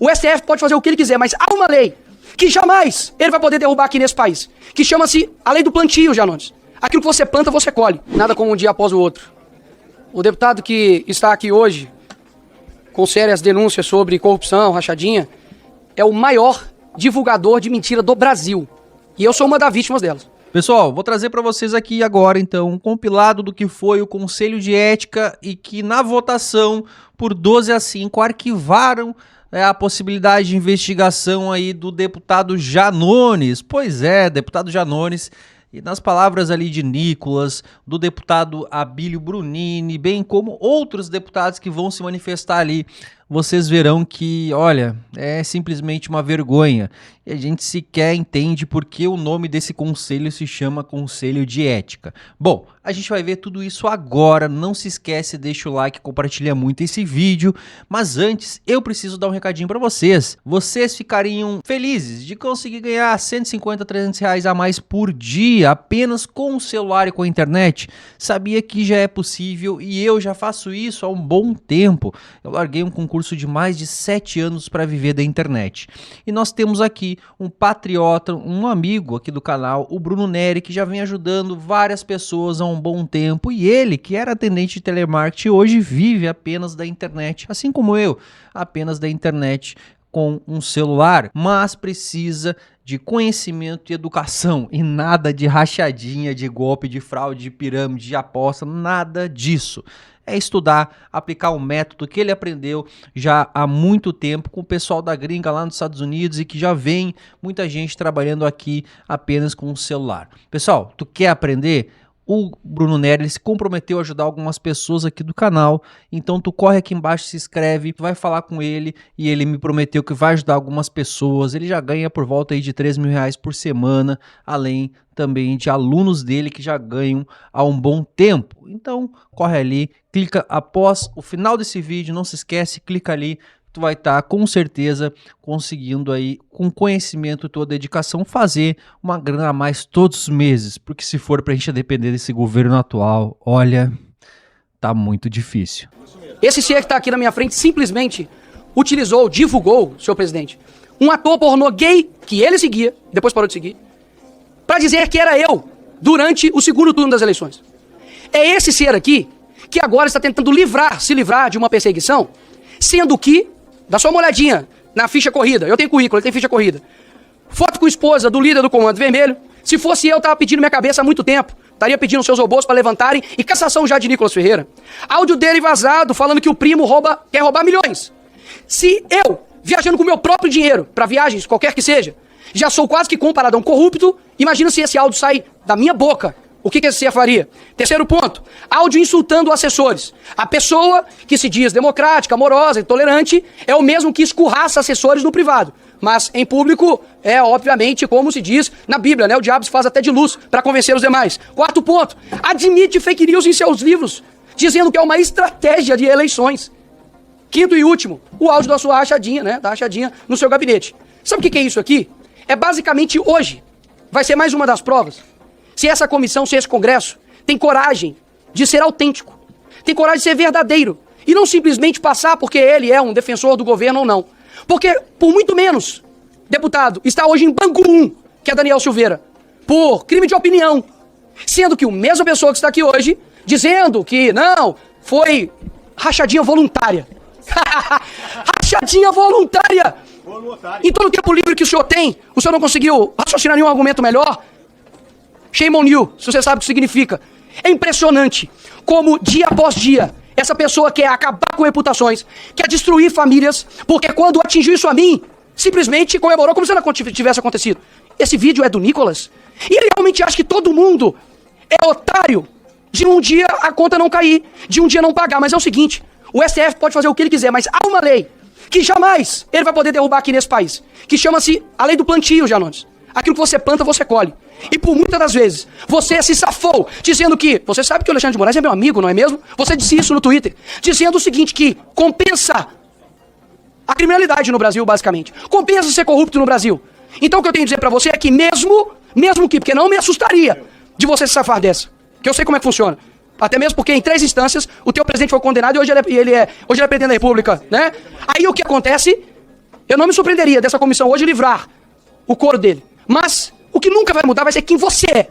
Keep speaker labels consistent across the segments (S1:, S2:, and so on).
S1: O STF pode fazer o que ele quiser, mas há uma lei que jamais ele vai poder derrubar aqui nesse país, que chama-se a lei do plantio, Janones. Aquilo que você planta, você colhe. Nada como um dia após o outro. O deputado que está aqui hoje, com sérias denúncias sobre corrupção, rachadinha, é o maior divulgador de mentira do Brasil. E eu sou uma das vítimas delas.
S2: Pessoal, vou trazer para vocês aqui agora, então, um compilado do que foi o Conselho de Ética e que na votação, por 12-5, arquivaram a possibilidade de investigação aí do deputado Janones. Pois é, deputado Janones. E nas palavras ali de Nicolas, do deputado Abílio Brunini, bem como outros deputados que vão se manifestar ali, vocês verão que, olha, é simplesmente uma vergonha. E a gente sequer entende por que o nome desse conselho se chama Conselho de Ética. Bom, a gente vai ver tudo isso agora. Não se esquece, deixa o like, compartilha muito esse vídeo. Mas antes, eu preciso dar um recadinho para vocês. Vocês ficariam felizes de conseguir ganhar 150, 300 reais a mais por dia, apenas com o celular e com a internet? Sabia que já é possível e eu já faço isso há um bom tempo. Eu larguei um concurso de mais de 7 anos para viver da internet. E nós temos aqui um patriota, um amigo aqui do canal, o Bruno Neri, que já vem ajudando várias pessoas há um bom tempo. E ele, que era atendente de telemarketing, hoje vive apenas da internet, assim como eu, apenas da internet com um celular, mas precisa de conhecimento e educação e nada de rachadinha, de golpe, de fraude, de pirâmide, de aposta, nada disso. É estudar, aplicar um método que ele aprendeu já há muito tempo com o pessoal da gringa lá nos Estados Unidos e que já vem muita gente trabalhando aqui apenas com o celular. Pessoal, tu quer aprender? O Bruno Neri se comprometeu a ajudar algumas pessoas aqui do canal, então tu corre aqui embaixo, se inscreve, tu vai falar com ele e ele me prometeu que vai ajudar algumas pessoas. Ele já ganha por volta aí de 3 mil reais por semana, além também de alunos dele que já ganham há um bom tempo. Então corre ali, clica após o final desse vídeo, não se esquece, clica ali. Tu vai estar com certeza conseguindo aí, com conhecimento e tua dedicação, fazer uma grana a mais todos os meses. Porque se for pra gente depender desse governo atual, olha, tá muito difícil.
S1: Esse ser que está aqui na minha frente simplesmente utilizou, divulgou, senhor presidente, um ator pornô gay que ele seguia, depois parou de seguir, para dizer que era eu durante o segundo turno das eleições. É esse ser aqui que agora está tentando se livrar de uma perseguição, sendo que, dá só uma olhadinha na ficha corrida, eu tenho currículo, ele tem ficha corrida, foto com a esposa do líder do Comando Vermelho. Se fosse eu, tava pedindo minha cabeça há muito tempo, estaria pedindo seus robôs para levantarem e cassação já de Nicolas Ferreira. Áudio dele vazado falando que o primo quer roubar milhões. Se eu, viajando com meu próprio dinheiro para viagens, qualquer que seja, já sou quase que comparado a um corrupto, imagina se esse áudio sai da minha boca. O que esse ser faria? Terceiro ponto, áudio insultando assessores. A pessoa que se diz democrática, amorosa e tolerante é o mesmo que escurraça assessores no privado. Mas em público é, obviamente, como se diz na Bíblia, né? O diabo se faz até de luz para convencer os demais. Quarto ponto, admite fake news em seus livros, dizendo que é uma estratégia de eleições. Quinto e último, o áudio da sua rachadinha, né? Da rachadinha no seu gabinete. Sabe o que é isso aqui? É basicamente hoje. Vai ser mais uma das provas. Se essa comissão, se esse Congresso tem coragem de ser autêntico, tem coragem de ser verdadeiro, e não simplesmente passar porque ele é um defensor do governo ou não. Porque, por muito menos, deputado, está hoje em Bangu 1, que é Daniel Silveira, por crime de opinião, sendo que a mesma pessoa que está aqui hoje, dizendo que não, foi rachadinha voluntária. Rachadinha voluntária! Em todo o tempo livre que o senhor tem, o senhor não conseguiu raciocinar nenhum argumento melhor? Shame on you, se você sabe o que significa. É impressionante como, dia após dia, essa pessoa quer acabar com reputações, quer destruir famílias, porque quando atingiu isso a mim, simplesmente comemorou como se nada tivesse acontecido. Esse vídeo é do Nicolas? E ele realmente acha que todo mundo é otário de um dia a conta não cair, de um dia não pagar. Mas é o seguinte, o STF pode fazer o que ele quiser, mas há uma lei que jamais ele vai poder derrubar aqui nesse país, que chama-se a lei do plantio, Janones. Aquilo que você planta, você colhe. E por muitas das vezes, você se safou, dizendo que... Você sabe que o Alexandre de Moraes é meu amigo, não é mesmo? Você disse isso no Twitter, dizendo o seguinte, que compensa a criminalidade no Brasil, basicamente. Compensa ser corrupto no Brasil. Então o que eu tenho a dizer pra você é que mesmo que... Porque não me assustaria de você se safar dessa. Que eu sei como é que funciona. Até mesmo porque em 3 instâncias, o teu presidente foi condenado e hoje ele é presidente da República, né? Aí o que acontece... Eu não me surpreenderia dessa comissão hoje livrar o couro dele. Mas o que nunca vai mudar vai ser quem você é.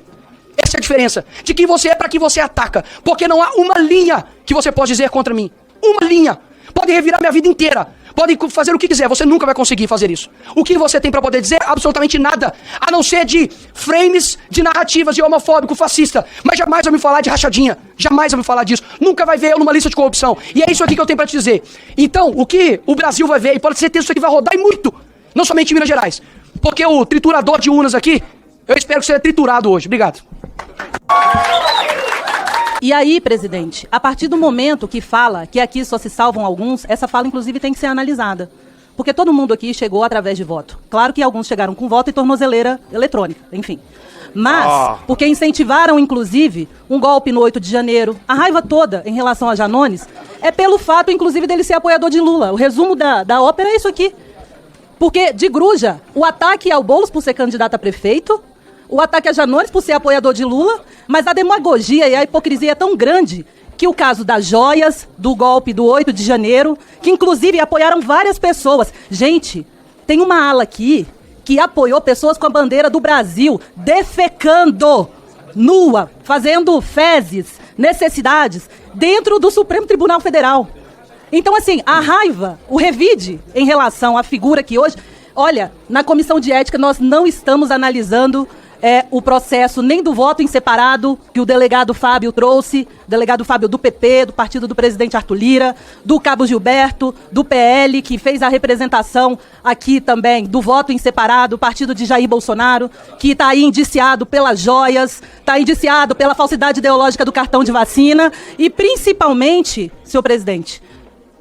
S1: Essa é a diferença de quem você é para quem você ataca. Porque não há uma linha que você pode dizer contra mim. Uma linha. Pode revirar minha vida inteira. Pode fazer o que quiser. Você nunca vai conseguir fazer isso. O que você tem para poder dizer? Absolutamente nada. A não ser de frames, de narrativas de homofóbico, fascista. Mas jamais vai me falar de rachadinha. Jamais vai me falar disso. Nunca vai ver eu numa lista de corrupção. E é isso aqui que eu tenho para te dizer. Então, o que o Brasil vai ver, e pode ter certeza que isso aqui vai rodar e muito. Não somente em Minas Gerais. Porque o triturador de urnas aqui, eu espero que seja triturado hoje. Obrigado.
S3: E aí, presidente, a partir do momento que fala que aqui só se salvam alguns, essa fala, inclusive, tem que ser analisada. Porque todo mundo aqui chegou através de voto. Claro que alguns chegaram com voto e tornozeleira eletrônica, enfim. Mas, porque incentivaram, inclusive, um golpe no 8 de janeiro, a raiva toda em relação a Janones, é pelo fato, inclusive, dele ser apoiador de Lula. O resumo da ópera é isso aqui. Porque, de gruja, o ataque ao Boulos por ser candidato a prefeito, o ataque a Janones por ser apoiador de Lula, mas a demagogia e a hipocrisia é tão grande que o caso das joias, do golpe do 8 de janeiro, que inclusive apoiaram várias pessoas. Gente, tem uma ala aqui que apoiou pessoas com a bandeira do Brasil, defecando, nua, fazendo fezes, necessidades, dentro do Supremo Tribunal Federal. Então, assim, a raiva, o revide em relação à figura que hoje... Olha, na Comissão de Ética nós não estamos analisando o processo nem do voto em separado que o delegado Fábio trouxe, delegado Fábio do PP, do partido do presidente Arthur Lira, do Cabo Gilberto, do PL, que fez a representação aqui também do voto em separado, o partido de Jair Bolsonaro, que está aí indiciado pelas joias, está indiciado pela falsidade ideológica do cartão de vacina e, principalmente, senhor presidente,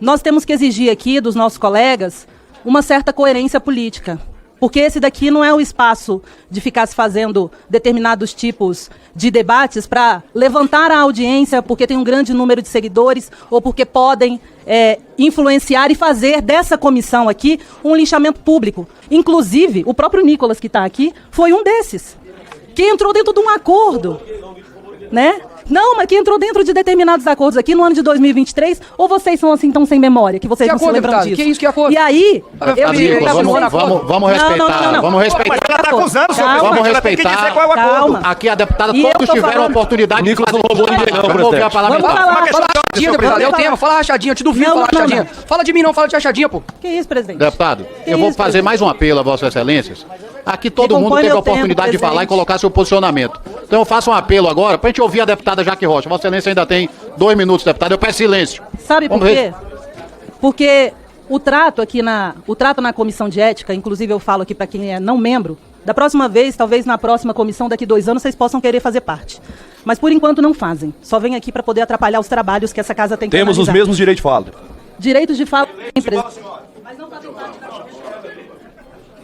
S3: nós temos que exigir aqui dos nossos colegas uma certa coerência política. Porque esse daqui não é o espaço de ficar se fazendo determinados tipos de debates para levantar a audiência porque tem um grande número de seguidores ou porque podem influenciar e fazer dessa comissão aqui um linchamento público. Inclusive, o próprio Nicolas que está aqui foi um desses, que entrou dentro de um acordo, né? Não, mas que entrou dentro de determinados acordos aqui no ano de 2023, ou vocês são assim tão sem memória, que vocês
S1: que
S3: não
S1: acordo,
S3: se lembram
S1: deputado?
S3: disso?
S1: Que isso, que acordo?
S3: E aí,
S4: Vamos respeitar,
S3: não.
S4: vamos respeitar.
S5: Ela tá acusando, senhor
S3: Calma.
S5: presidente.
S4: Vamos
S5: Ela tem que dizer qual é o acordo.
S3: Calma.
S4: Aqui a deputada,
S3: E eu
S4: todos
S3: tô
S4: tiveram a
S3: falando.
S4: oportunidade de
S5: Nicolas
S4: fazer.
S5: não roubou ninguém, não,
S4: Vamos ouvir a
S5: presidente.
S4: parlamentar.
S3: Vamos falar.
S1: Fala rachadinha, deputado. É o tema. Fala rachadinha. Eu te duvido
S3: Não,
S1: falar
S3: não,
S1: rachadinha.
S3: não.
S1: Fala de mim, não. Fala de rachadinha, pô.
S3: Que isso, presidente?
S4: Deputado,
S3: Que
S4: eu vou
S3: isso,
S4: fazer
S3: presidente?
S4: mais um apelo a Vossas Excelências. Aqui todo mundo
S3: Recompõe
S4: teve a
S3: meu tempo,
S4: oportunidade de falar e
S3: presidente.
S4: colocar seu posicionamento. Então eu faço um apelo agora para a gente ouvir a deputada Jaque Rocha. Vossa Excelência ainda tem 2 minutos, deputado. Eu peço silêncio.
S3: Sabe por
S4: Vamos
S3: quê? Porque o trato na comissão de ética, inclusive eu falo aqui para quem é não membro, da próxima vez, talvez na próxima comissão, daqui 2 anos, vocês possam querer fazer parte. Mas por enquanto não fazem. Só vem aqui para poder atrapalhar os trabalhos que essa casa tem que
S5: Temos os
S3: analisar.
S5: mesmos direitos de fala.
S3: Direitos de fala.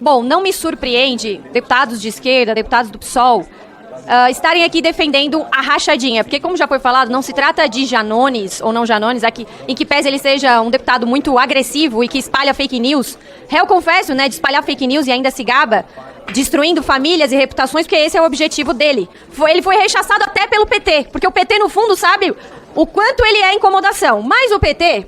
S6: Bom, não me surpreende deputados de esquerda, deputados do PSOL, estarem aqui defendendo a rachadinha, porque como já foi falado, não se trata de Janones ou não Janones, aqui, em que pese ele seja um deputado muito agressivo e que espalha fake news. Réu confesso, né, de espalhar fake news e ainda se gaba, destruindo famílias e reputações, porque esse é o objetivo dele. Ele foi rechaçado até pelo PT, porque o PT, no fundo, sabe o quanto ele é incomodação. Mas o PT...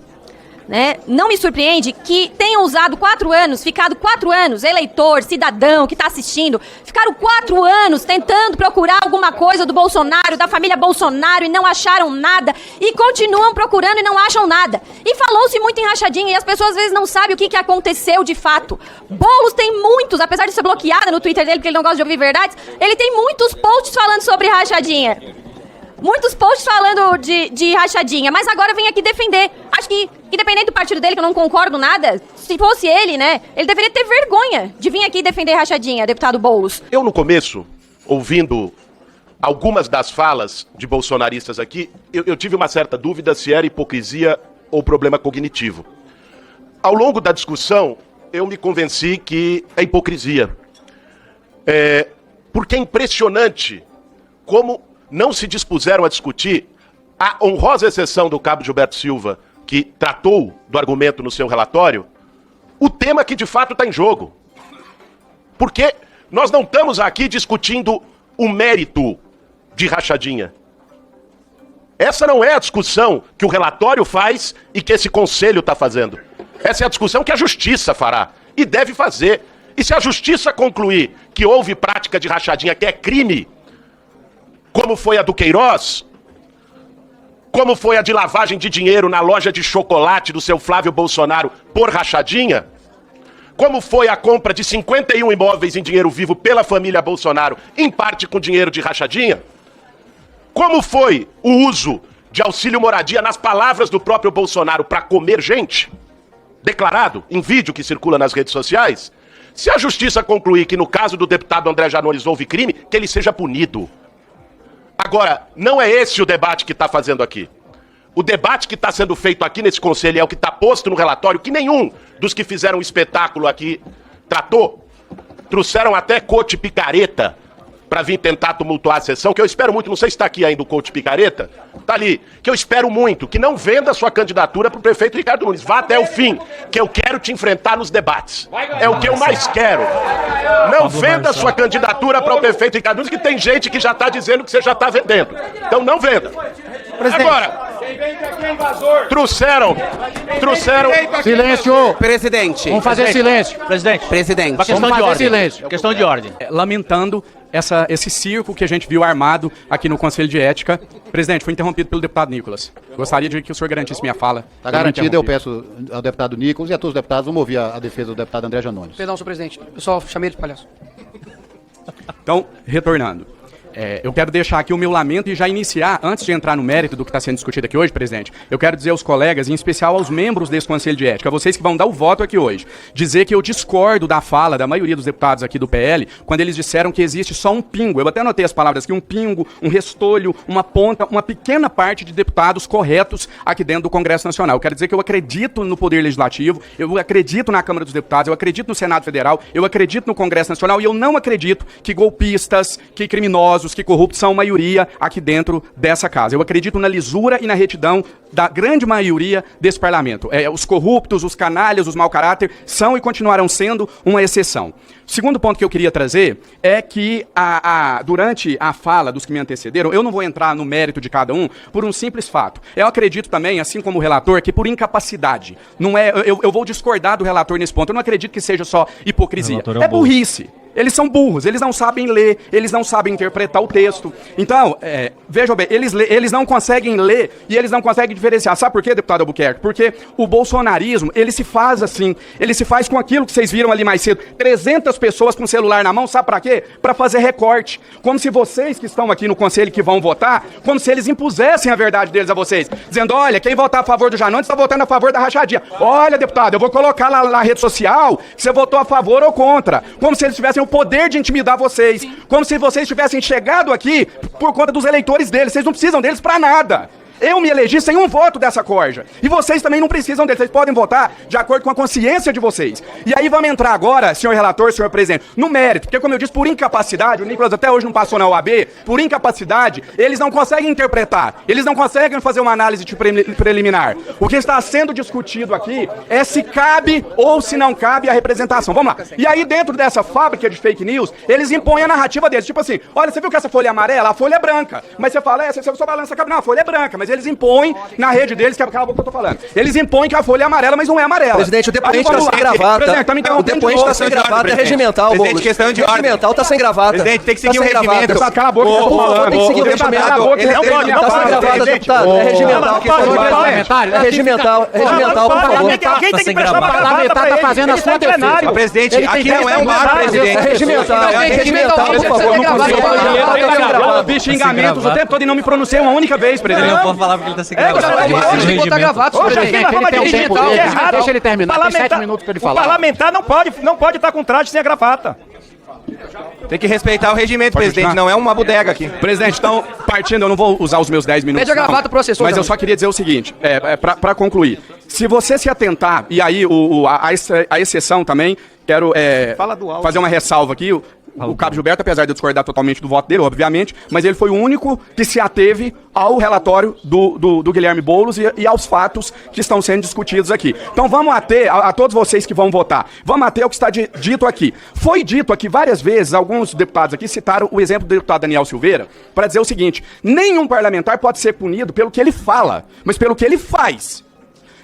S6: né? Não me surpreende que tenham usado 4 anos, ficado 4 anos, eleitor, cidadão que está assistindo, ficaram 4 anos tentando procurar alguma coisa do Bolsonaro, da família Bolsonaro e não acharam nada e continuam procurando e não acham nada. E falou-se muito em rachadinha e as pessoas às vezes não sabem o que aconteceu de fato. Boulos tem muitos, apesar de ser bloqueada no Twitter dele porque ele não gosta de ouvir verdades, ele tem muitos posts falando sobre rachadinha. Muitos posts falando de rachadinha, mas agora vem aqui defender. Acho que, independente do partido dele, que eu não concordo nada, se fosse ele, né, ele deveria ter vergonha de vir aqui defender rachadinha, deputado Boulos.
S7: Eu, no começo, ouvindo algumas das falas de bolsonaristas aqui, eu tive uma certa dúvida se era hipocrisia ou problema cognitivo. Ao longo da discussão, eu me convenci que é hipocrisia. Porque é impressionante como não se dispuseram a discutir a honrosa exceção do cabo Gilberto Silva, que tratou do argumento no seu relatório, o tema que de fato está em jogo. Porque nós não estamos aqui discutindo o mérito de rachadinha. Essa não é a discussão que o relatório faz e que esse conselho está fazendo. Essa é a discussão que a justiça fará. e deve fazer. E se a justiça concluir que houve prática de rachadinha que é crime, como foi a do Queiroz, como foi a de lavagem de dinheiro na loja de chocolate do seu Flávio Bolsonaro por rachadinha, como foi a compra de 51 imóveis em dinheiro vivo pela família Bolsonaro, em parte com dinheiro de rachadinha, como foi o uso de auxílio moradia nas palavras do próprio Bolsonaro para comer gente, declarado em vídeo que circula nas redes sociais, se a justiça concluir que no caso do deputado André Janones houve crime, que ele seja punido. Agora, não é esse o debate que está fazendo aqui. O debate que está sendo feito aqui nesse conselho é o que está posto no relatório, que nenhum dos que fizeram o espetáculo aqui tratou. Trouxeram até coach picareta para vir tentar tumultuar a sessão, que eu espero muito, não sei se está aqui ainda o coach picareta, tá ali, que eu espero muito, que não venda sua candidatura para o prefeito Ricardo Nunes, vá até o fim, que eu quero te enfrentar nos debates, é o que eu mais quero. Não venda sua candidatura para o prefeito Ricardo Nunes, que tem gente que já está dizendo que você já está vendendo, então não venda. Agora, trouxeram...
S4: Silêncio!
S8: Presidente.
S4: Vamos fazer silêncio.
S8: Presidente.
S4: Uma questão de ordem. Silêncio.
S8: Questão de ordem.
S9: Lamentando esse circo que a gente viu armado aqui no Conselho de Ética. Presidente, foi interrompido pelo deputado Nicolas. Gostaria de que o senhor garantisse minha fala.
S4: Está garantido, eu peço ao deputado Nicolas e a todos os deputados, vamos ouvir a defesa do deputado André Janones.
S1: Perdão, senhor presidente. Eu só chamei ele de palhaço.
S9: Então, retornando. Eu quero deixar aqui o meu lamento e já iniciar, antes de entrar no mérito do que está sendo discutido aqui hoje, presidente, eu quero dizer aos colegas, em especial aos membros desse Conselho de Ética, vocês que vão dar o voto aqui hoje, dizer que eu discordo da fala da maioria dos deputados aqui do PL, quando eles disseram que existe só um pingo. Eu até anotei as palavras aqui, um pingo, um restolho, uma ponta, uma pequena parte de deputados corretos aqui dentro do Congresso Nacional. Eu quero dizer que eu acredito no Poder Legislativo, eu acredito na Câmara dos Deputados, eu acredito no Senado Federal, eu acredito no Congresso Nacional e eu não acredito que golpistas, que criminosos, que corruptos são maioria aqui dentro dessa casa. Eu acredito na lisura e na retidão da grande maioria desse parlamento. Os corruptos, os canalhas, os mau caráter são e continuarão sendo uma exceção. O segundo ponto que eu queria trazer é que durante a fala dos que me antecederam, eu não vou entrar no mérito de cada um por um simples fato. Eu acredito também, assim como o relator, que por incapacidade. Não é, eu vou discordar do relator nesse ponto. Eu não acredito que seja só hipocrisia. É burrice. Eles são burros, eles não sabem ler, eles não sabem interpretar o texto. Então, vejam bem, eles não conseguem ler e eles não conseguem diferenciar. Sabe por quê, deputado Albuquerque? Porque o bolsonarismo, ele se faz assim, ele se faz com aquilo que vocês viram ali mais cedo. 300 pessoas com celular na mão, sabe pra quê? Pra fazer recorte. Como se vocês que estão aqui no conselho que vão votar, como se eles impusessem a verdade deles a vocês. Dizendo, olha, quem votar a favor do Janones está votando a favor da rachadinha. Olha, deputado, eu vou colocar lá na rede social que você votou a favor ou contra. Como se eles tivessem o poder de intimidar vocês. Como se vocês tivessem chegado aqui por conta dos eleitores deles. Vocês não precisam deles pra nada. Eu me elegi sem um voto dessa corja. E vocês também não precisam deles. Vocês podem votar de acordo com a consciência de vocês. E aí vamos entrar agora, senhor relator, senhor presidente, no mérito. Porque, como eu disse, por incapacidade, o Nicolas até hoje não passou na OAB, por incapacidade, eles não conseguem interpretar. Eles não conseguem fazer uma análise preliminar. O que está sendo discutido aqui é se cabe ou se não cabe a representação. Vamos lá. E aí, dentro dessa fábrica de fake news, eles impõem a narrativa deles. Tipo assim, olha, você viu que essa folha é amarela? A folha é branca. Mas você fala, você só balança a cabeça. Não, a folha é branca. Mas eles impõem na rede deles, que é aquela boca que eu tô falando. Eles impõem que a folha é amarela, mas não é amarela.
S8: Presidente, o depoente está sem gravata. O depoente está sem gravata, é regimental, Boulos.
S5: Questão de ordem.
S8: Regimental está sem gravata.
S5: Presidente, tem que seguir o regimento.
S1: Cala a boca, eu tô falando.
S8: Tem que seguir o regimento.
S5: Não pode,
S8: Está sem gravata, deputado. É regimental. É regimental. É regimental, por favor.
S5: Alguém tem que prestar uma
S4: parlamentar
S5: gravata pra
S4: tá
S5: ele.
S4: fazendo a sua defesa.
S5: Presidente, aqui não é um bar, presidente.
S8: É regimental. É regimental, por favor.
S9: Eu ouvi xingamentos o tempo todo e não me pronunciei uma única vez, presidente.
S2: Eu vou falar porque ele tá sem gravata.
S4: Deixa ele terminar, tem 7 minutos pra ele falar.
S5: O parlamentar não pode estar com traje sem a gravata. Tem que respeitar o regimento, presidente, não é uma bodega aqui.
S9: Presidente, então, partindo, eu não vou usar os meus 10 minutos.
S1: Pede a gravata pro assessor.
S9: Mas eu só queria dizer o seguinte, pra concluir. Se você se atentar, e aí a exceção também, quero fazer uma ressalva aqui. O Cabo Gilberto, apesar de eu discordar totalmente do voto dele, obviamente, mas ele foi o único que se ateve ao relatório do Guilherme Boulos e aos fatos que estão sendo discutidos aqui. Então vamos ater, a todos vocês que vão votar, vamos ater o que está dito aqui. Foi dito aqui várias vezes, alguns deputados aqui citaram o exemplo do deputado Daniel Silveira, para dizer o seguinte, nenhum parlamentar pode ser punido pelo que ele fala, mas pelo que ele faz.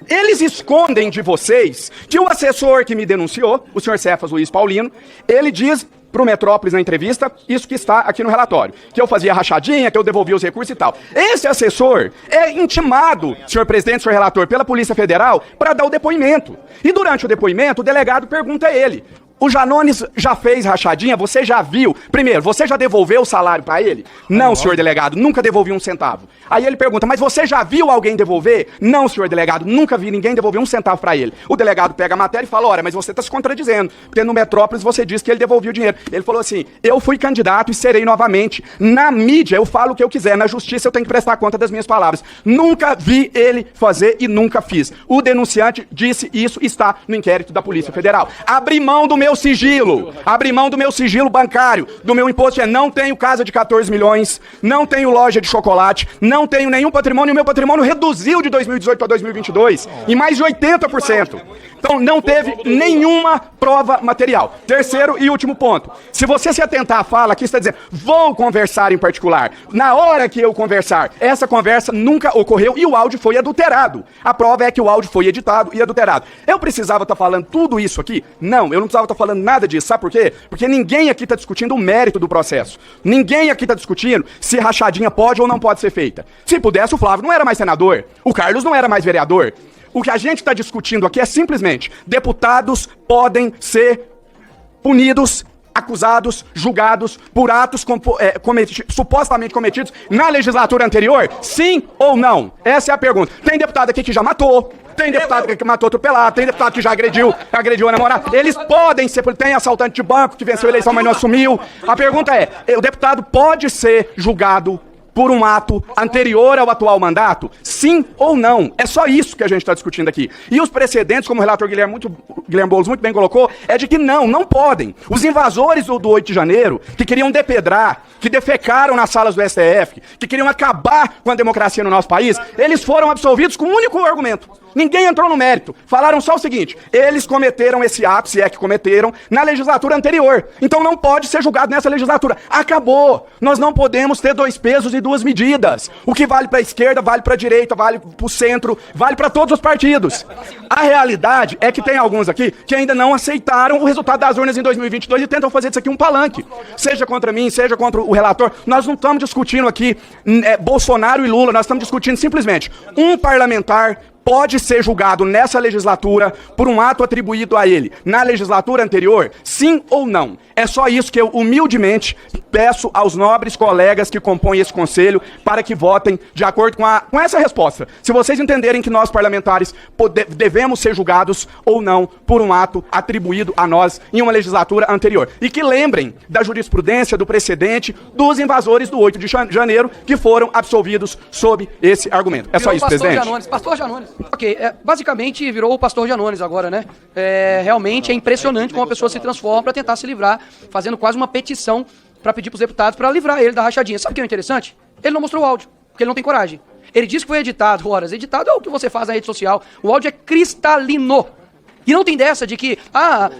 S9: Eles escondem de vocês que o assessor que me denunciou, o senhor Cefas Luiz Paulino, ele diz pro Metrópolis na entrevista, isso que está aqui no relatório, que eu fazia rachadinha, que eu devolvia os recursos e tal. Esse assessor é intimado, senhor presidente, senhor relator, pela Polícia Federal para dar o depoimento. E durante o depoimento, o delegado pergunta a ele: o Janones já fez rachadinha? Você já viu? Primeiro, você já devolveu o salário para ele? Não, senhor delegado, nunca devolvi um centavo. Aí ele pergunta: mas você já viu alguém devolver? Não, senhor delegado, nunca vi ninguém devolver um centavo para ele. O delegado pega a matéria e fala: ora, mas você está se contradizendo, porque no Metrópolis você disse que ele devolveu o dinheiro. Ele falou assim: eu fui candidato e serei novamente. Na mídia eu falo o que eu quiser, na justiça eu tenho que prestar conta das minhas palavras. Nunca vi ele fazer e nunca fiz. O denunciante disse isso, está no inquérito da Polícia Federal. Abri mão do meu sigilo, abri mão do meu sigilo bancário, do meu imposto. Não tenho casa de 14 milhões, não tenho loja de chocolate, não tenho nenhum patrimônio. O meu patrimônio reduziu de 2018 para 2022 em mais de 80%. Então não teve nenhuma prova material. Terceiro e último ponto. Se você se atentar à fala aqui, está dizendo: vou conversar em particular. Na hora que eu conversar, essa conversa nunca ocorreu e o áudio foi adulterado. A prova é que o áudio foi editado e adulterado. Eu precisava estar falando tudo isso aqui? Não, eu não precisava estar falando nada disso. Sabe por quê? Porque ninguém aqui está discutindo o mérito do processo. Ninguém aqui está discutindo se rachadinha pode ou não pode ser feita. Se pudesse, o Flávio não era mais senador. O Carlos não era mais vereador. O que a gente está discutindo aqui é simplesmente: deputados podem ser punidos, acusados, julgados por atos supostamente cometidos na legislatura anterior? Sim ou não? Essa é a pergunta. Tem deputado aqui que já matou, tem deputado que matou atropelado, tem deputado que já agrediu a namorada. Eles podem ser, tem assaltante de banco que venceu a eleição, mas não assumiu. A pergunta é: o deputado pode ser julgado por um ato anterior ao atual mandato? Sim ou não? É só isso que a gente está discutindo aqui. E os precedentes, como o relator Guilherme Boulos muito bem colocou, é de que não podem. Os invasores do 8 de janeiro, que queriam depedrar, que defecaram nas salas do STF, que queriam acabar com a democracia no nosso país, eles foram absolvidos com um único argumento. Ninguém entrou no mérito. Falaram só o seguinte: eles cometeram esse ato, se é que cometeram, na legislatura anterior. Então não pode ser julgado nessa legislatura. Acabou. Nós não podemos ter dois pesos e duas medidas. O que vale para a esquerda, vale para a direita, vale para o centro, vale para todos os partidos. A realidade é que tem alguns aqui que ainda não aceitaram o resultado das urnas em 2022 e tentam fazer disso aqui um palanque. Seja contra mim, seja contra o relator. Nós não estamos discutindo aqui Bolsonaro e Lula, nós estamos discutindo simplesmente: um parlamentar pode ser julgado nessa legislatura por um ato atribuído a ele na legislatura anterior? Sim ou não? É só isso que eu humildemente peço aos nobres colegas que compõem esse conselho para que votem de acordo com essa resposta. Se vocês entenderem que nós parlamentares devemos ser julgados ou não por um ato atribuído a nós em uma legislatura anterior. E que lembrem da jurisprudência, do precedente dos invasores do 8 de janeiro que foram absolvidos sob esse argumento. É só isso, presidente.
S1: Pastor Janones. Ok, basicamente virou o pastor Janones agora, né? Realmente é impressionante como a pessoa se transforma para tentar se livrar, fazendo quase uma petição para pedir para os deputados para livrar ele da rachadinha. Sabe o que é interessante? Ele não mostrou o áudio, porque ele não tem coragem. Ele disse que foi editado. Horas, editado é o que você faz na rede social. O áudio é cristalino. E não tem dessa de que,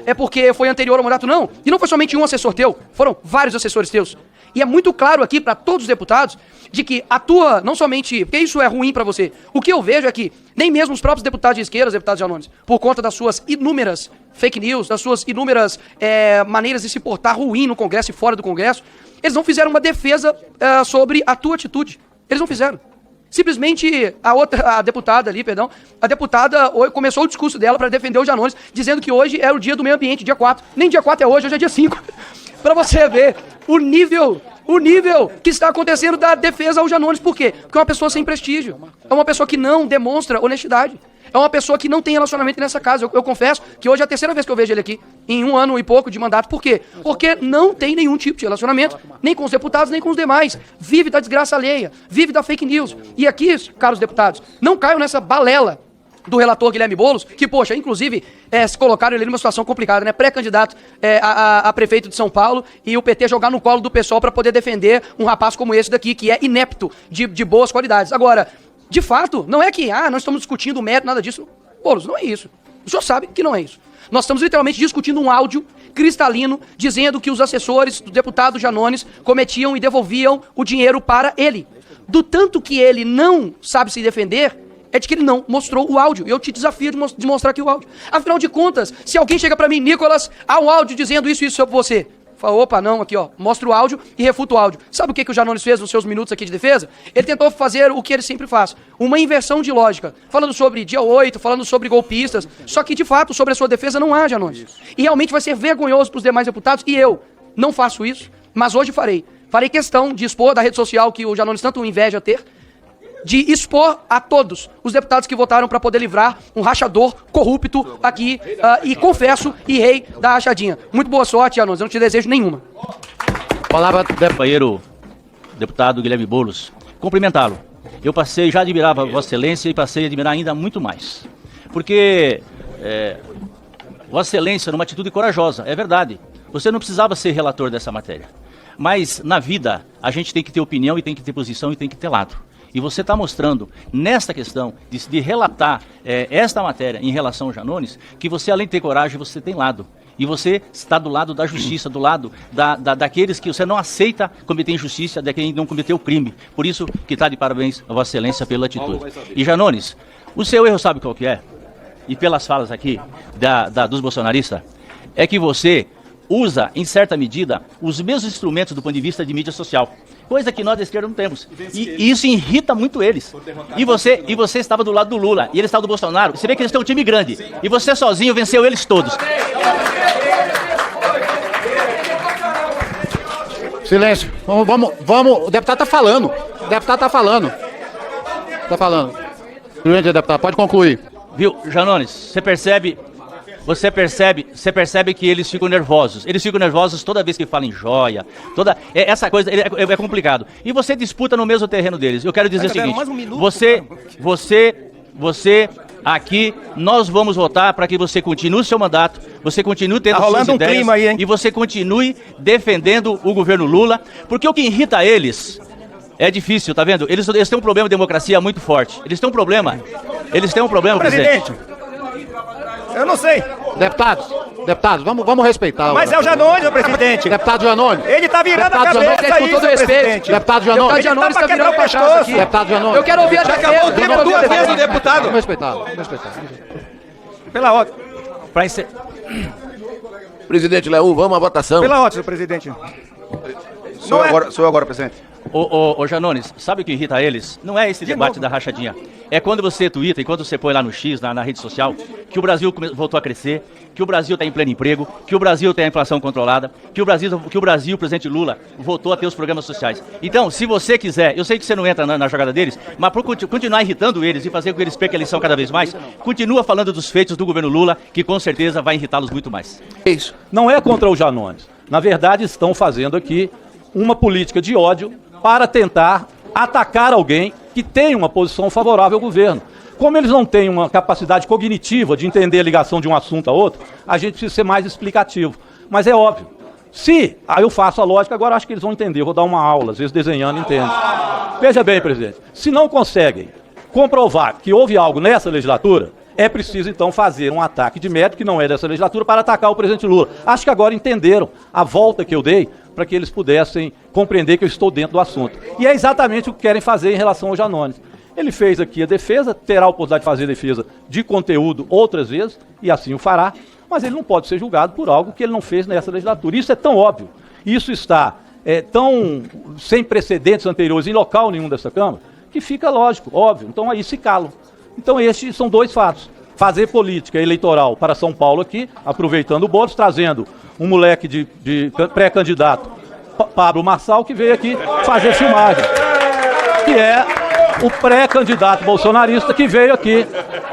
S1: é porque foi anterior ao mandato, não. E não foi somente um assessor teu, foram vários assessores teus. E é muito claro aqui para todos os deputados de que atua não somente, porque isso é ruim para você. O que eu vejo é que nem mesmo os próprios deputados de esquerda, deputados Janones, por conta das suas inúmeras fake news, das suas inúmeras maneiras de se portar ruim no Congresso e fora do Congresso, eles não fizeram uma defesa sobre a tua atitude. Eles não fizeram. Simplesmente a deputada começou o discurso dela para defender o Janones, dizendo que hoje é o dia do meio ambiente, dia 4. Nem dia 4 é hoje é dia 5. Para você ver o nível que está acontecendo da defesa ao Janones. Por quê? Porque é uma pessoa sem prestígio. É uma pessoa que não demonstra honestidade. É uma pessoa que não tem relacionamento nessa casa. Eu confesso que hoje é a terceira vez que eu vejo ele aqui, em 1 ano e pouco de mandato. Por quê? Porque não tem nenhum tipo de relacionamento, nem com os deputados, nem com os demais. Vive da desgraça alheia, vive da fake news. E aqui, caros deputados, não caiam nessa balela do relator Guilherme Boulos, que, poxa, inclusive, se colocaram ele numa situação complicada, né? Pré-candidato a prefeito de São Paulo, e o PT jogar no colo do pessoal para poder defender um rapaz como esse daqui, que é inepto de boas qualidades. Agora, de fato, não é que, nós estamos discutindo o mérito, nada disso. Boulos, não é isso. O senhor sabe que não é isso. Nós estamos literalmente discutindo um áudio cristalino dizendo que os assessores do deputado Janones cometiam e devolviam o dinheiro para ele. Do tanto que ele não sabe se defender, é de que ele não mostrou o áudio. E eu te desafio de mostrar aqui o áudio. Afinal de contas, se alguém chega pra mim, Nicolas, há um áudio dizendo isso e isso sobre você. Fala, opa, não, aqui ó, mostra o áudio e refuta o áudio. Sabe o que o Janones fez nos seus minutos aqui de defesa? Ele tentou fazer o que ele sempre faz, uma inversão de lógica, falando sobre dia 8, falando sobre golpistas, só que de fato sobre a sua defesa não há, Janones. E realmente vai ser vergonhoso pros demais deputados, e eu não faço isso, mas hoje farei. Farei questão de expor da rede social que o Janones tanto inveja ter, de expor a todos os deputados que votaram para poder livrar um rachador corrupto aqui, e confesso, e rei da rachadinha. Muito boa sorte, Janones, eu não te desejo nenhuma.
S10: Palavra do companheiro deputado Guilherme Boulos, cumprimentá-lo. Eu já admirava Vossa Excelência e passei a admirar ainda muito mais. Porque Vossa Excelência, numa atitude corajosa, é verdade, você não precisava ser relator dessa matéria. Mas na vida a gente tem que ter opinião e tem que ter posição e tem que ter lado. E você está mostrando, nesta questão de relatar esta matéria em relação ao Janones, que você, além de ter coragem, você tem lado. E você está do lado da justiça, do lado daqueles que você não aceita cometer injustiça, de quem não cometeu crime. Por isso que está de parabéns a Vossa Excelência pela atitude. E Janones, o seu erro sabe qual que é? E pelas falas aqui dos bolsonaristas, é que você usa, em certa medida, os mesmos instrumentos do ponto de vista de mídia social. Coisa que nós da esquerda não temos. E isso irrita muito eles. E você estava do lado do Lula, e ele estava do Bolsonaro. Você vê que eles têm um time grande. E você sozinho venceu eles todos.
S4: Silêncio. Vamos. O deputado tá falando. O deputado tá falando. Tá falando. Grande deputado, pode concluir.
S10: Viu, Janones, você percebe que eles ficam nervosos. Eles ficam nervosos toda vez que falam em joia. Essa coisa é complicado. E você disputa no mesmo terreno deles. Eu quero dizer o seguinte, você aqui, nós vamos votar para que você continue seu mandato, você continue tendo suas ideias,
S5: clima aí, hein?
S10: E você continue defendendo o governo Lula, porque o que irrita eles é difícil, tá vendo? Eles têm um problema de democracia muito forte. Eles têm um problema, presidente.
S5: Eu não sei.
S4: Deputados, vamos respeitar.
S5: Mas é o Janones, o presidente.
S4: Deputado Janones.
S5: Ele tá virando a cabeça
S1: com todo respeito.
S5: presidente.
S4: Deputado Janones.
S1: Deputado Janones tá virando a cachaça aqui.
S4: Deputado Janones.
S1: Eu quero ouvir a defesa.
S5: Acabou o tempo duas vezes o deputado.
S4: Vamos respeitar.
S5: Pela ordem.
S8: Presidente Leão, vamos à votação.
S5: Pela ordem, senhor presidente.
S11: Sou eu agora, presidente.
S10: Ô Janones, sabe o que irrita eles? Não é esse debate da rachadinha. É quando você tuita e quando você põe lá no X, na rede social, que o Brasil voltou a crescer, que o Brasil está em pleno emprego, que o Brasil tem a inflação controlada, que o Brasil, o presidente Lula, voltou a ter os programas sociais. Então, se você quiser, eu sei que você não entra na jogada deles, mas por continuar irritando eles e fazer com que eles percam a eleição cada vez mais, continua falando dos feitos do governo Lula, que com certeza vai irritá-los muito mais.
S11: Isso.
S12: Não é contra o Janones. Na verdade, estão fazendo aqui uma política de ódio para tentar atacar alguém que tem uma posição favorável ao governo. Como eles não têm uma capacidade cognitiva de entender a ligação de um assunto a outro, a gente precisa ser mais explicativo. Mas é óbvio. Aí eu faço a lógica, agora acho que eles vão entender. Eu vou dar uma aula, às vezes desenhando, entende. Veja bem, presidente, se não conseguem comprovar que houve algo nessa legislatura, é preciso, então, fazer um ataque de mérito, que não é dessa legislatura, para atacar o presidente Lula. Acho que agora entenderam a volta que eu dei para que eles pudessem compreender que eu estou dentro do assunto. E é exatamente o que querem fazer em relação ao Janones. Ele fez aqui a defesa, terá a oportunidade de fazer defesa de conteúdo outras vezes, e assim o fará, mas ele não pode ser julgado por algo que ele não fez nessa legislatura. Isso é tão óbvio, isso está tão sem precedentes anteriores em local nenhum dessa Câmara, que fica lógico, óbvio. Então aí se calam. Então estes são dois fatos. Fazer política eleitoral para São Paulo aqui, aproveitando o Boulos, trazendo um moleque de pré-candidato, Pablo Marçal, que veio aqui fazer filmagem, que é o pré-candidato bolsonarista que veio aqui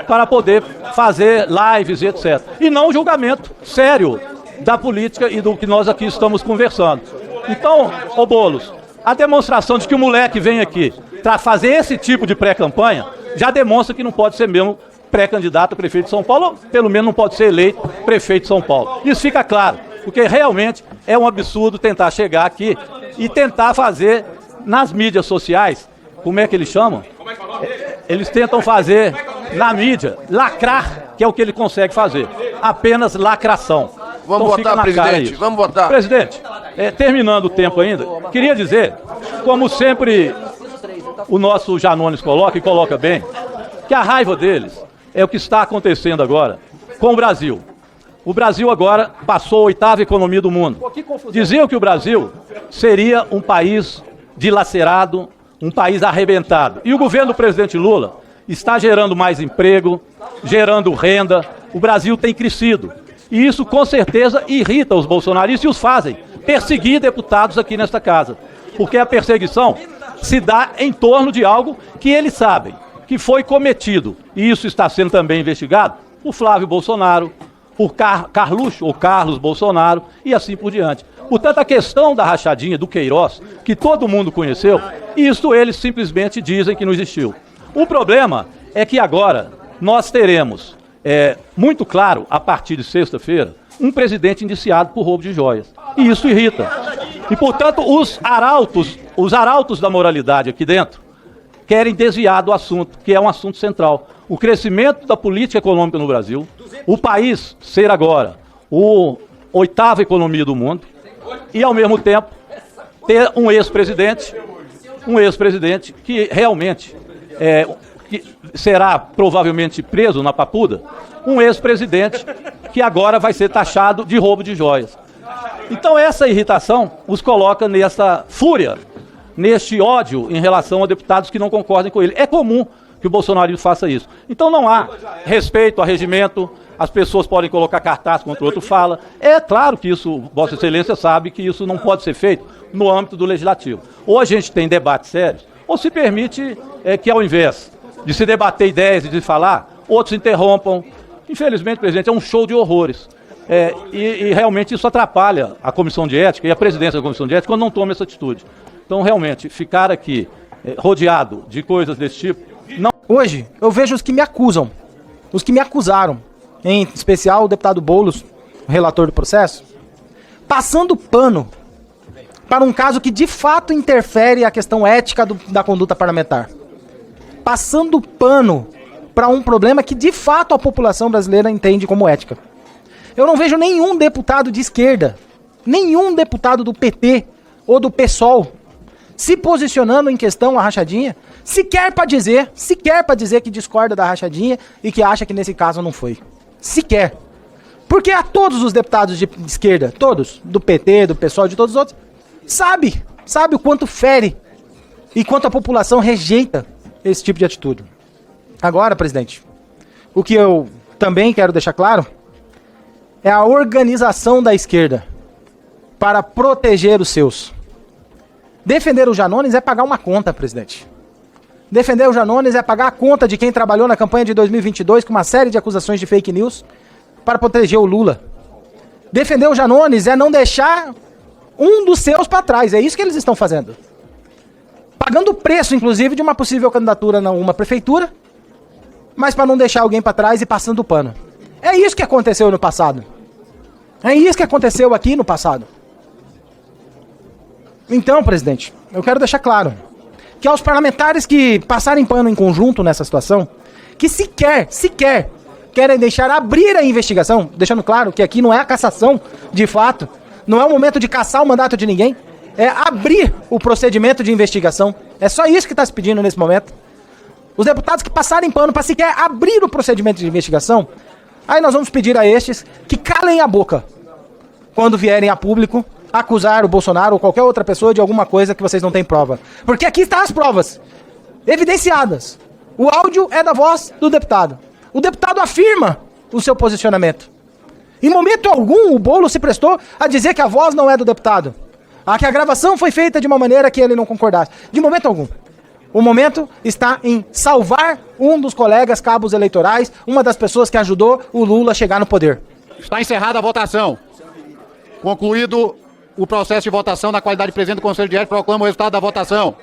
S12: para poder fazer lives e etc. E não um julgamento sério da política e do que nós aqui estamos conversando. Então, ô Boulos, a demonstração de que o moleque vem aqui para fazer esse tipo de pré-campanha já demonstra que não pode ser mesmo pré-candidato a prefeito de São Paulo, ou pelo menos não pode ser eleito prefeito de São Paulo. Isso fica claro, porque realmente é um absurdo tentar chegar aqui e tentar fazer nas mídias sociais, como é que eles chamam? Eles tentam fazer na mídia, lacrar, que é o que ele consegue fazer, apenas lacração.
S8: Vamos votar, presidente, vamos votar.
S12: Presidente, terminando o tempo ainda, queria dizer, como sempre o nosso Janones coloca, e coloca bem, que a raiva deles é o que está acontecendo agora com o Brasil. O Brasil agora passou a 8ª economia do mundo. Diziam que o Brasil seria um país dilacerado, um país arrebentado. E o governo do presidente Lula está gerando mais emprego, gerando renda. O Brasil tem crescido. E isso, com certeza, irrita os bolsonaristas e os fazem perseguir deputados aqui nesta casa. Porque a perseguição se dá em torno de algo que eles sabem que foi cometido. E isso está sendo também investigado por Flávio Bolsonaro, por Carluxo ou Carlos Bolsonaro e assim por diante. Portanto, a questão da rachadinha do Queiroz, que todo mundo conheceu, isso eles simplesmente dizem que não existiu. O problema é que agora nós teremos, muito claro, a partir de sexta-feira, um presidente indiciado por roubo de joias. E isso irrita. E, portanto, os arautos da moralidade aqui dentro querem desviar do assunto, que é um assunto central. O crescimento da política econômica no Brasil, o país ser agora a 8ª economia do mundo e, ao mesmo tempo, ter um ex-presidente que realmente que será provavelmente preso na Papuda, um ex-presidente que agora vai ser taxado de roubo de joias. Então essa irritação os coloca nessa fúria, neste ódio em relação a deputados que não concordem com ele. É comum que o bolsonarismo faça isso. Então não há respeito ao regimento, as pessoas podem colocar cartaz contra o outro fala. É claro que isso, Vossa Excelência sabe que isso não pode ser feito no âmbito do legislativo. Ou a gente tem debates sérios, ou se permite que ao invés de se debater ideias e de falar, outros interrompam. Infelizmente, presidente, é um show de horrores. E realmente isso atrapalha a Comissão de Ética e a presidência da Comissão de Ética quando não toma essa atitude. Então, realmente, ficar aqui rodeado de coisas desse tipo... não.
S13: Hoje, eu vejo os que me acusam, os que me acusaram, em especial o deputado Boulos, o relator do processo, passando pano para um caso que de fato interfere a questão ética da conduta parlamentar. Passando pano para um problema que de fato a população brasileira entende como ética. Eu não vejo nenhum deputado de esquerda, nenhum deputado do PT ou do PSOL se posicionando em questão à rachadinha, sequer para dizer que discorda da rachadinha e que acha que nesse caso não foi. Sequer. Porque a todos os deputados de esquerda, todos, do PT, do PSOL, de todos os outros, sabe o quanto fere e quanto a população rejeita esse tipo de atitude. Agora, presidente, o que eu também quero deixar claro é a organização da esquerda para proteger os seus. Defender o Janones é pagar uma conta, presidente. Defender o Janones é pagar a conta de quem trabalhou na campanha de 2022 com uma série de acusações de fake news para proteger o Lula. Defender o Janones é não deixar um dos seus para trás. É isso que eles estão fazendo. Pagando o preço, inclusive, de uma possível candidatura a uma prefeitura, mas para não deixar alguém para trás e passando o pano. É isso que aconteceu no passado. É isso que aconteceu aqui no passado. Então, presidente, eu quero deixar claro que aos parlamentares que passarem pano em conjunto nessa situação, que sequer querem deixar abrir a investigação, deixando claro que aqui não é a cassação de fato, não é o momento de cassar o mandato de ninguém, é abrir o procedimento de investigação. É só isso que está se pedindo nesse momento. Os deputados que passarem pano para sequer abrir o procedimento de investigação, aí nós vamos pedir a estes que calem a boca quando vierem a público acusar o Bolsonaro ou qualquer outra pessoa de alguma coisa que vocês não têm prova. Porque aqui estão as provas, evidenciadas. O áudio é da voz do deputado. O deputado afirma o seu posicionamento. Em momento algum, o Boulos se prestou a dizer que a voz não é do deputado. Que a gravação foi feita de uma maneira que ele não concordasse. De momento algum. O momento está em salvar um dos colegas cabos eleitorais, uma das pessoas que ajudou o Lula a chegar no poder.
S4: Está encerrada a votação. Concluído o processo de votação na qualidade de presidente do Conselho de Ética, proclamo o resultado da votação.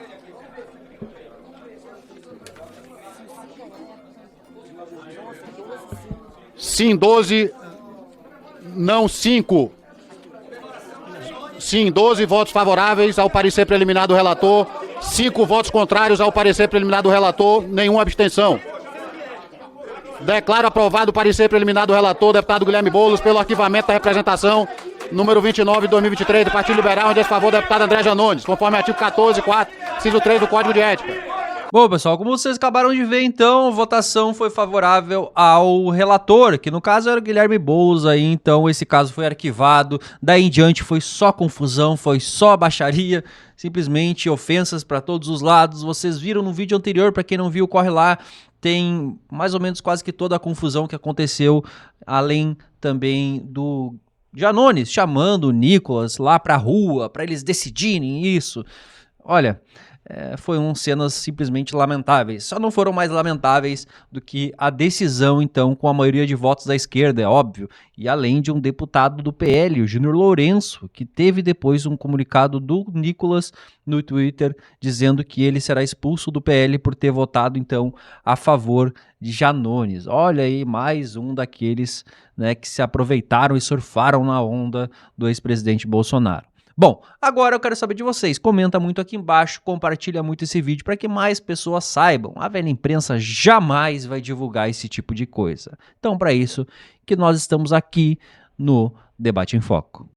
S4: Sim, 12. Não, 5. Sim, 12 votos favoráveis ao parecer preliminar do relator. 5 votos contrários ao parecer preliminar do relator. Nenhuma abstenção. Declaro aprovado o parecer preliminar do relator, deputado Guilherme Boulos, pelo arquivamento da representação número 29 de 2023 do Partido Liberal, em desfavor do deputado André Janones, conforme artigo 14.4, inciso 3 do Código de Ética.
S2: Bom, pessoal, como vocês acabaram de ver, então, a votação foi favorável ao relator, que no caso era o Guilherme Boulos aí, então esse caso foi arquivado, daí em diante foi só confusão, foi só baixaria, simplesmente ofensas para todos os lados. Vocês viram no vídeo anterior, para quem não viu, corre lá, tem mais ou menos quase que toda a confusão que aconteceu, além também do Janones chamando o Nicolas lá pra rua, para eles decidirem isso. Olha... foram cenas simplesmente lamentáveis. Só não foram mais lamentáveis do que a decisão, então, com a maioria de votos da esquerda, é óbvio. E além de um deputado do PL, o Júnior Lourenço, que teve depois um comunicado do Nicolas no Twitter, dizendo que ele será expulso do PL por ter votado, então, a favor de Janones. Olha aí, mais um daqueles, né, que se aproveitaram e surfaram na onda do ex-presidente Bolsonaro. Bom, agora eu quero saber de vocês. Comenta muito aqui embaixo, compartilha muito esse vídeo para que mais pessoas saibam. A velha imprensa jamais vai divulgar esse tipo de coisa. Então, para isso que nós estamos aqui no Debate em Foco.